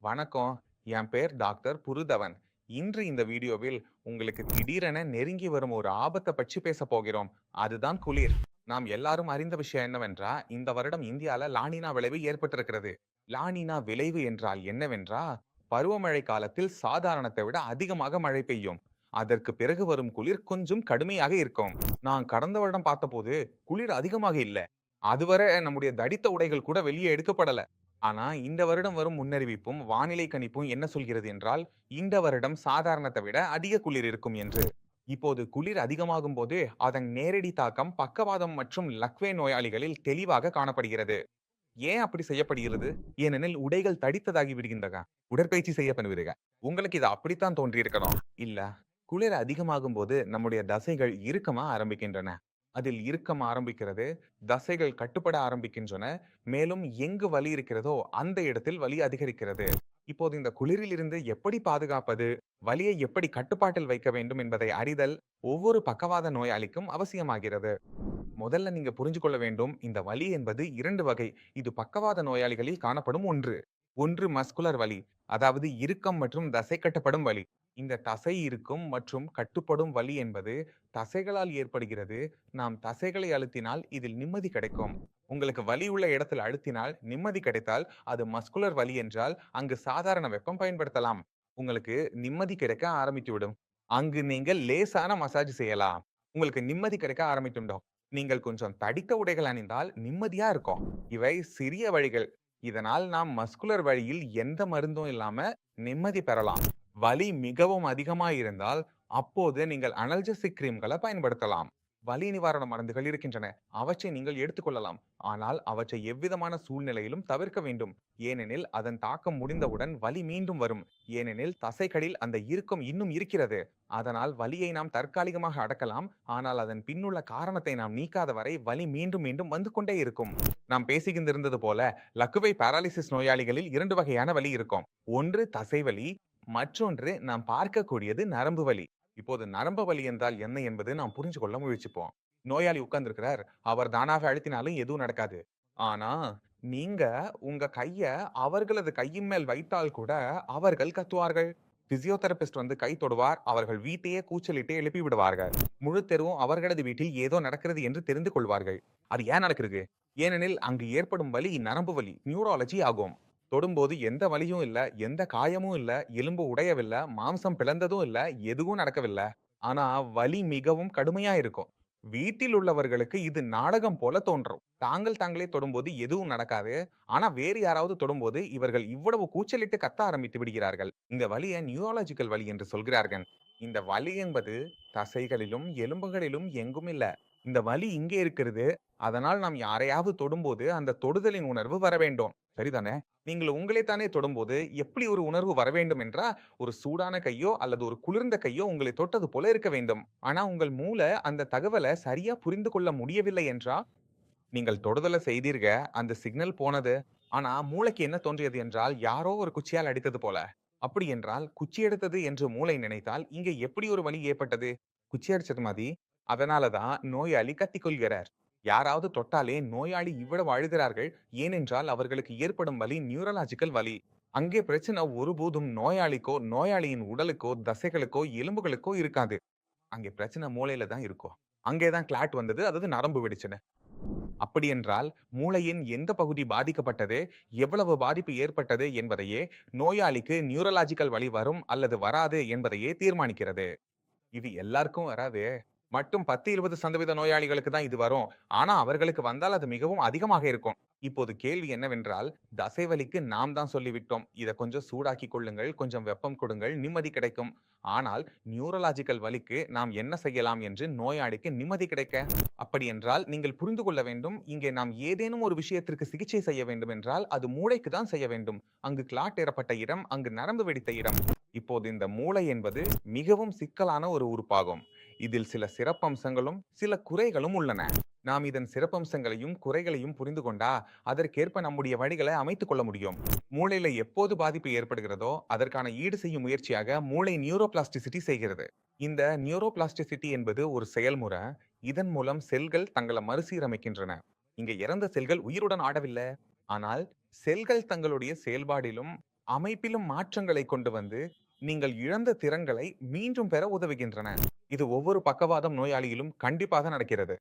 வணக்கம். என் பேர் டாக்டர் புருதவன். இன்று இந்த வீடியோவில் உங்களுக்கு திடீரென நெருங்கி வரும் ஒரு ஆபத்தை பற்றி பேச போகிறோம். அதுதான் குளிர். நாம் எல்லாரும் அறிந்த விஷயம் என்னவென்றா, இந்த வருடம் இந்தியால லானினா விளைவு ஏற்பட்டிருக்கிறது. லானினா விளைவு என்றால் என்னவென்றா, பருவமழை காலத்தில் சாதாரணத்தை விட அதிகமாக மழை பெய்யும். அதற்கு பிறகு வரும் குளிர் கொஞ்சம் கடுமையாக இருக்கும். நான் கடந்த வருடம் பார்த்தபோது குளிர் அதிகமாக இல்ல. அதுவரை நம்முடைய தடித்த உடைகள் கூட வெளியே எடுக்கப்படல. ஆனா, இந்த வருடம் வரும் முன்னறிவிப்பும், வானிலை கணிப்பும் என்ன சொல்கிறது என்றால், இந்த வருடம் சாதாரணத்தை விட அதிக குளிர் இருக்கும் என்று. இப்போது குளிர் அதிகமாகும்போது, அதன் நேரடி தாக்கம் பக்கவாதம் மற்றும் லக்வே நோயாளிகளில் தெளிவாக காணப்படுகிறது. ஏன் அப்படி செய்யப்படுகிறது? ஏனெனில் உடைகள் தடித்ததாகி விடுகின்றன. உடற்பயிற்சி செய்ய பண்ணுவீர்கள். உங்களுக்கு இது அப்படித்தான் தோன்றியிருக்கணும். இல்ல. குளிர் அதிகமாகும்போது நம்முடைய தசைகள் இறுக்கமா ஆரம்பிக்கின்றன. அதில் இறுக்கம் ஆரம்பிக்கிறது. தசைகள் கட்டுப்பட ஆரம்பிக்கின்றன. மேலும் எங்கு வலி இருக்கிறதோ அந்த இடத்தில் வலி அதிகரிக்கிறது. இப்போது இந்த குளிரிலிருந்து எப்படி பாதுகாப்பது? வலியை எப்படி கட்டுப்பாட்டில் வைக்க வேண்டும் என்பதை அறிதல் ஒவ்வொரு பக்கவாத நோயாளிக்கும் அவசியமாகிறது. முதல்ல நீங்க புரிஞ்சு கொள்ள வேண்டும். இந்த வலி என்பது 2 வகை. இது பக்கவாத நோயாளிகளில் காணப்படும் ஒன்று. ஒன்று மஸ்குலர் வலி. அதாவது இறுக்கம் மற்றும் தசை கட்டப்படும் வலி. இந்த தசை இறுக்கம் மற்றும் கட்டுப்படும் வலி என்பது தசைகளால் ஏற்படுகிறது. நாம் தசைகளை அழுத்தினால் இதில் நிம்மதி கிடைக்கும். உங்களுக்கு வலி உள்ள இடத்தில் அழுத்தினால் நிம்மதி கிடைத்தால் அது மஸ்குலர் வலி என்றால் அங்கு சாதாரண வெப்பம் பயன்படுத்தலாம். உங்களுக்கு நிம்மதி கிடைக்க ஆரம்பித்துவிடும். அங்கு நீங்கள் லேசான மசாஜ் செய்யலாம். உங்களுக்கு நிம்மதி கிடைக்க ஆரம்பித்துவிடும். நீங்கள் கொஞ்சம் தடித்த உடைகள் அணிந்தால் நிம்மதியா இருக்கும். இவை சிறிய வழிகள். இதனால் நாம் மஸ்குலர் வழியில் எந்த மருந்தும் இல்லாம நிம்மதி பெறலாம். வலி மிகவும் அதிகமா இருந்தால் அப்போது நீங்கள் அனல்ஜெசிக் கிரீம்களை பயன்படுத்தலாம். வலி நிவாரண மருந்துகள் இருக்கின்றன. அவற்றை நீங்கள் எடுத்துக்கொள்ளலாம். ஆனால் அவற்றை எவ்விதமான சூழ்நிலையிலும் தவிர்க்க வேண்டும். ஏனெனில் அதன் தாக்கம் முடிந்தவுடன் வலி மீண்டும் வரும். ஏனெனில் தசைகளில் அந்த இறுக்கம் இன்னும் இருக்கிறது. அதனால் வலியை நாம் தற்காலிகமாக அடக்கலாம். ஆனால் அதன் பின்னுள்ள காரணத்தை நாம் நீக்காத வரை வலி மீண்டும் மீண்டும் வந்து கொண்டே இருக்கும். நாம் பேசிக்கிந்திருந்தது போல லக்குவை பாராலிசிஸ் நோயாளிகளில் 2 வகையான வலி இருக்கும். ஒன்று தசை வலி, மற்றொன்று நாம் பார்க்கக்கூடியது நரம்பு வலி. இப்போது நரம்பு வலி என்றால் என்ன என்பது நாம் புரிஞ்சு கொள்ள முயற்சிப்போம். நோயாளி உட்கார்ந்திருக்கிறார். அவர் தானாக அழுத்தினாலும் எதுவும் நடக்காது. ஆனா, நீங்க உங்க கைய அவர்களது கையின் மேல் வைத்தால் கூட அவர்கள் கத்துவார்கள். பிசியோதெரபிஸ்ட் வந்து கை தொடுவார். அவர்கள் வீட்டையே கூச்சலிட்டு எழுப்பி விடுவார்கள். முழு தெருவும் அவர்களது வீட்டில் ஏதோ நடக்கிறது என்று தெரிந்து கொள்வார்கள். அது ஏன் நடக்கிறது? ஏனெனில் அங்கு ஏற்படும் வலி நரம்பு வலி, நியூராலஜி ஆகும். தொடும்போது எந்த வலியும் இல்ல, எந்த காயமும் இல்ல, எலும்பு உடையவில்ல, மாம்சம் பிளந்ததும் இல்ல, எதுவும் நடக்கவில்ல. ஆனா வலி மிகவும் கடுமையா இருக்கும். வீட்டில் உள்ளவர்களுக்கு இது நாடகம் போல தோன்றும். தாங்களே தொடும்போது எதுவும் நடக்காது. ஆனா வேறு யாராவது தொடும்போது இவர்கள் இவ்வளவு கூச்சலிட்டு கத்த ஆரம்பித்து விடுகிறார்கள். இந்த வலிய நியூராலஜிக்கல் வலி என்று சொல்கிறார்கள். இந்த வலி என்பது தசைகளிலும், எலும்புகளிலும் எங்கும் இல்ல. இந்த வலி இங்கே இருக்கிறது. அதனால் நாம் யாரையாவது தொடும்போது அந்த தொடுதலின் உணர்வு வர வேண்டும். சரிதானே? நீங்கள் உங்களை தானே தொடும்போது எப்படி ஒரு உணர்வு வர வேண்டும் என்றா, ஒரு சூடான கையோ அல்லது ஒரு குளிர்ந்த கையோ உங்களை தொட்டது போல இருக்க வேண்டும். ஆனா உங்கள் மூளை அந்த தகவல சரியா புரிந்து கொள்ள முடியவில்லை என்றா, நீங்கள் தொடுதல செய்தீர்க, அந்த சிக்னல் போனது. ஆனா மூளைக்கு என்ன தோன்றியது என்றால், யாரோ ஒரு குச்சியால் அடித்தது போல. அப்படி என்றால், குச்சி எடுத்தது என்று மூளை நினைத்தால், இங்கே எப்படி ஒரு வலி ஏற்பட்டது? குச்சி அடிச்சது மாதி. அதனால தான் நோயாளி கத்திக் கொள்கிறார். யாராவது தொட்டாலே நோயாளி இவ்வளவு அழுகிறார்கள். ஏனென்றால் அவர்களுக்கு ஏற்படும் வலி நியூரலாஜிக்கல் வலி. அங்கே பிரச்சனை ஒருபோதும் நோயாளிக்கோ, நோயாளியின் உடலுக்கோ, தசைகளுக்கோ, எலும்புகளுக்கோ இருக்காது. அங்கே பிரச்சனை மூளையில தான் இருக்கும். அங்கே தான் கிளாட் வந்தது. அதாவது நரம்பு வெடிச்சுன்னு. அப்படியென்றால் மூளையின் எந்த பகுதி பாதிக்கப்பட்டது, எவ்வளவு பாதிப்பு ஏற்பட்டது என்பதையே நோயாளிக்கு நியூரலாஜிக்கல் வலி வரும் அல்லது வராது என்பதையே தீர்மானிக்கிறது. இது எல்லாருக்கும் வராது. மட்டும் 10, 20% நோயாளிகளுக்கு தான் இது வரும். ஆனா அவர்களுக்கு வந்தால் அது மிகவும் அதிகமாக இருக்கும். இப்போது கேள்வி என்னவென்றால், தசைவலிக்கு நாம் தான் சொல்லிவிட்டோம். இத கொஞ்சம் சூடாக்கிக் கொள்ளுங்கள், கொஞ்சம் வெப்பம் கொடுங்கள், நிம்மதி கிடைக்கும். ஆனால் நியூரலாஜிக்கல் வலிக்கு நாம் என்ன செய்யலாம் என்று நோயாளிக்கு நிம்மதி கிடைக்க? அப்படியென்றால் நீங்கள் புரிந்து கொள்ள வேண்டும், இங்கே நாம் ஏதேனும் ஒரு விஷயத்திற்கு சிகிச்சை செய்ய வேண்டும் என்றால், அது மூளைக்கு தான் செய்ய வேண்டும். அங்கு கிளாட் ஏறப்பட்ட இடம், அங்கு நரம்பு வெடித்த இடம். இப்போது இந்த மூளை என்பது மிகவும் சிக்கலான ஒரு உறுப்பாகும். இதில் சில சிறப்பம்சங்களும், சில குறைகளும் உள்ளன. நாம் இதன் சிறப்பம்சங்களையும், குறைகளையும் புரிந்து கொண்டா, அதற்கேற்ப நம்முடைய வழிகளை அமைத்துக் கொள்ள முடியும். மூளையில எப்போது பாதிப்பு ஏற்படுகிறதோ, அதற்கான ஈடு செய்யும் முயற்சியாக மூளை நியூரோபிளாஸ்டிசிட்டி செய்கிறது. இந்த நியூரோபிளாஸ்டிசிட்டி என்பது ஒரு செயல்முறை. இதன் மூலம் செல்கள் தங்களை மறுசீரமைக்கின்றன. இங்க இறந்த செல்கள் உயிருடன் ஆடவில்லை. ஆனால் செல்கள் தங்களுடைய செயல்பாடிலும் அமைப்பிலும் மாற்றங்களை கொண்டு வந்து நீங்கள் இழந்த திறன்களை மீண்டும் பெற உதவுகின்றன. இது ஒவ்வொரு பக்கவாதம் நோயாளியிலும் கண்டிப்பாக நடக்கிறது.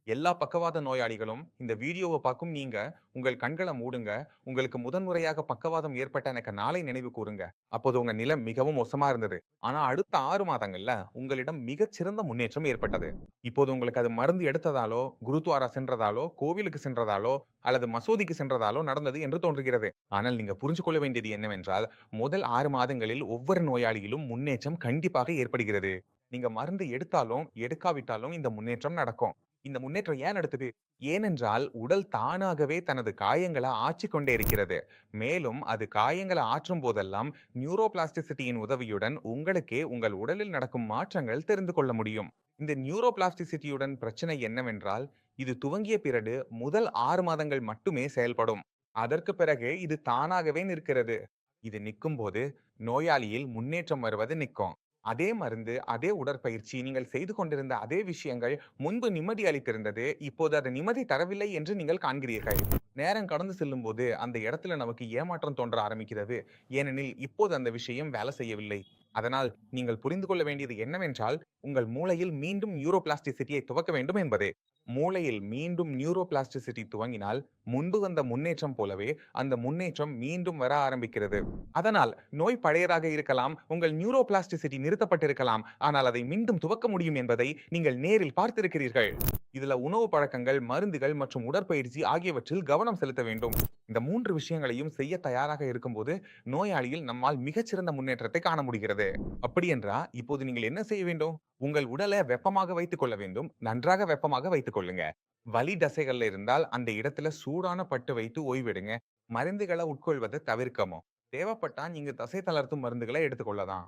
எல்லா பக்கவாத நோயாளிகளும் இந்த வீடியோவ பார்க்கும் நீங்க, உங்கள் கண்கள மூடுங்க. உங்களுக்கு முதன்முறையாக பக்கவாதம் ஏற்பட்ட எனக்கு நாளை நினைவு கூருங்க. அப்போது உங்க நிலை மிகவும் மோசமா இருந்தது. ஆனா அடுத்த 6 மாதங்கள்ல உங்களிடம் மிகச்சிறந்த முன்னேற்றம் ஏற்பட்டது. இப்போது உங்களுக்கு அது மருந்து எடுத்ததாலோ, குருத்வாரா சென்றதாலோ, கோவிலுக்கு சென்றதாலோ, அல்லது மசூதிக்கு சென்றதாலோ நடந்தது என்று தோன்றுகிறது. ஆனால் நீங்க புரிஞ்சு கொள்ள வேண்டியது என்னவென்றால், முதல் 6 மாதங்களில் ஒவ்வொரு நோயாளியிலும் முன்னேற்றம் கண்டிப்பாக ஏற்படுகிறது. நீங்க மருந்து எடுத்தாலும், எடுக்காவிட்டாலும் இந்த முன்னேற்றம் நடக்கும். இந்த முன்னேற்றம் ஏன் நடக்குது? ஏனென்றால், உடல் தானாகவே தனது காயங்கள ஆற்றிக் கொண்டே இருக்கிறது. மேலும் அது காயங்கள ஆற்றும் போதெல்லாம் நியூரோபிளாஸ்டிசிட்டியின் உதவியுடன் உங்களுக்கே உங்கள் உடலில் நடக்கும் மாற்றங்கள் தெரிந்து கொள்ள முடியும். இந்த நியூரோபிளாஸ்டிசிட்டியுடன் பிரச்சனை என்னவென்றால், இது துவங்கிய பிறகு முதல் 6 மாதங்கள் மட்டுமே செயல்படும். அதற்கு பிறகு இது தானாகவே நிற்கிறது. இது நிக்கும்போது நோயாளியில் முன்னேற்றம் வருவது நிக்கும். அதே மருந்து, அதே உடற்பயிற்சி, நீங்கள் செய்து கொண்டிருந்த அதே விஷயங்கள் முன்பு நிம்மதி அளித்திருந்தது. இப்போது அது நிம்மதி தரவில்லை என்று நீங்கள் காண்கிறீர்கள். நேரம் கடந்து செல்லும்போது அந்த இடத்துல நமக்கு ஏமாற்றம் தோன்ற ஆரம்பிக்கிறது. ஏனெனில் இப்போது அந்த விஷயம் வேலை செய்யவில்லை. அதனால் நீங்கள் புரிந்து கொள்ள வேண்டியது என்னவென்றால், உங்கள் மூளையில் மீண்டும் நியூரோபிளாஸ்டிசிட்டியை துவக்க வேண்டும் என்பதே. மூளையில் மீண்டும் நியூரோபிளாஸ்டிசிட்டி துவங்கினால், முன்பு வந்த முன்னேற்றம் போலவே அந்த முன்னேற்றம் மீண்டும் வர ஆரம்பிக்கிறது. அதனால் நோய் பழையதாக இருக்கலாம், உங்கள் நியூரோபிளாஸ்டிசிட்டி நிறுத்தப்பட்டிருக்கலாம். ஆனால் அதை மீண்டும் துவக்க முடியும் என்பதை நீங்கள் நேரில் பார்த்திருக்கிறீர்கள். இதுல உணவு பழக்கங்கள், மருந்துகள் மற்றும் உடற்பயிற்சி ஆகியவற்றில் கவனம் செலுத்த வேண்டும். இந்த 3 விஷயங்களையும் செய்ய தயாராக இருக்கும்போது, நோயாளியில் நம்மால் மிகச்சிறந்த முன்னேற்றத்தை காண முடிகிறது. அப்படியென்றா, இப்போது நீங்கள் என்ன செய்ய வேண்டும்? உங்கள் உடலை வெப்பமாக வைத்துக் கொள்ள வேண்டும். நன்றாக வெப்பமாக வைத்துக் கொள்ளுங்க. வலி தசைகள்ல இருந்தால் அந்த இடத்துல சூடான பட்டு வைத்து ஓய்வெடுங்க. மருந்துகளை உட்கொள்வதை தவிர்க்கவும். தேவைப்பட்டா நீங்க தசை தளர்த்தும் மருந்துகளை எடுத்துக்கொள்ளலாம்.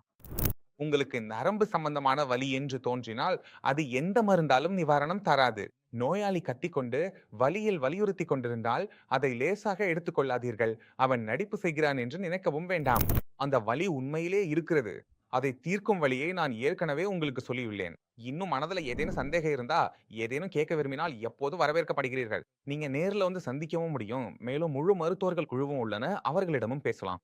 உங்களுக்கு நரம்பு சம்பந்தமான வலி என்று தோன்றினால், அது எந்த மருந்தாலும் நிவாரணம் தராது. நோயாளி கத்திக்கொண்டு வலியில் வலியுறுத்திக் கொண்டிருந்தால், அதை லேசாக எடுத்துக் கொள்ளாதீர்கள். அவன் நடிப்பு செய்கிறான் என்று நினைக்கவும் வேண்டாம். அந்த வலி உண்மையிலே இருக்கிறது. அதை தீர்க்கும் வழியை நான் ஏற்கனவே உங்களுக்கு சொல்லியுள்ளேன். இன்னும் மனதுல ஏதேனும் சந்தேகம் இருந்தா, ஏதேனும் கேட்க விரும்பினால் எப்போதும் வரவேற்கப்படுகிறீர்கள். நீங்க நேர்ல வந்து சந்திக்கவும் முடியும். மேலும் முழு மருத்துவர்கள் குழுவும் உள்ளன. அவர்களிடமும் பேசலாம்.